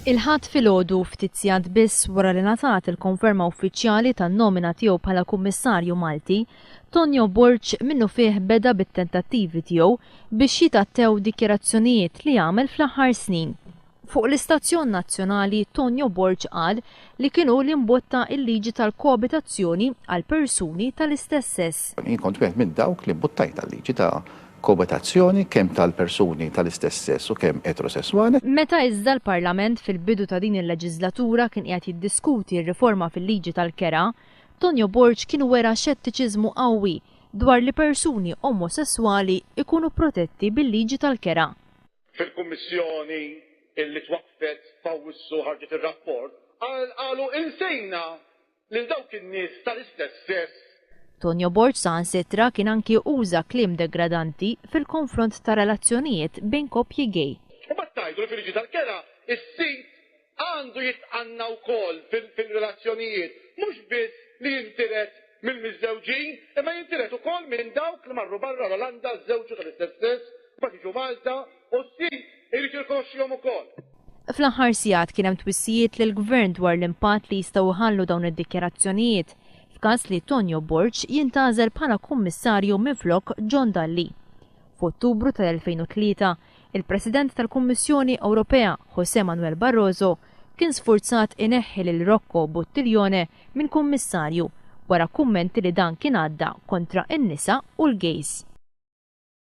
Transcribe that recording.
Il-ħadd filgħodu ftit sigħat biss wara li ngħatat il-konferma uffiċjali tan-nomina tiegħu bħala Kummissarju Malti, Tonio Borg minnu fih beda bit-tentattivi tiegħu biex jitattew dikjarazzjonijiet li għamel fl-aħħar snin. Fuq l-Istazzjon Nazzjonali Tonio Borg qal li kienu li mbotta il-liġi tal-koabitazzjoni għal persuni tal-istess sess. Kont wieħed minn dawk li mbottajt tal-liġi ta' koabitazzjoni kemm tal-persuni tal-istess sess u kemm eterosessuali. Meta iżda l-Parlament fil-bidu ta' din il-leġislatura kien qiegħed jiddiskuti r-riforma fil-liġi tal-kera, Tonio Borg kien wera xettiċiżmu qawwi dwar li persuni omosessuali ikunu protetti bil-liġi tal-kera. Fil-Kummissjoni illi twaqqfet f'Awwissu ħarġet ir-rapport qalu insejna lil dawk in-nies tal-istess sess. Tonio Borg saħansitra kien anki uża kliem degradanti fil-konfront ta' relazzjonijiet bejn koppji gay. U battajdu li fil-liġi tal-kera is-sit għandu jitqanna wkoll fil-relazzjonijiet mhux biss li jintiret mill-miżżewġin, imma jintiret ukoll minn dawk li marru barra l-Olanda żewġu tal-istess sess, mbagħad jiġu Malta u s-sit irid jirkonoxxihom ukoll. Fl-aħħar sigħat kien hemm twissijiet lill-Gvern dwar l-impatt li jistgħu jħallu dawn id-dikjarazzjonijiet f'każ li Tonio Borg jintgħażel bħala kummissarju minflok John Dalli. F'Ottubru tal-2003, il-President tal-Kummissjoni Ewropea José Manuel Barroso kien sfurzat ineħħi lil Rocco Buttiglione minn kummissarju wara kummenti li dan kien għadda kontra n-nisa u l-gejs.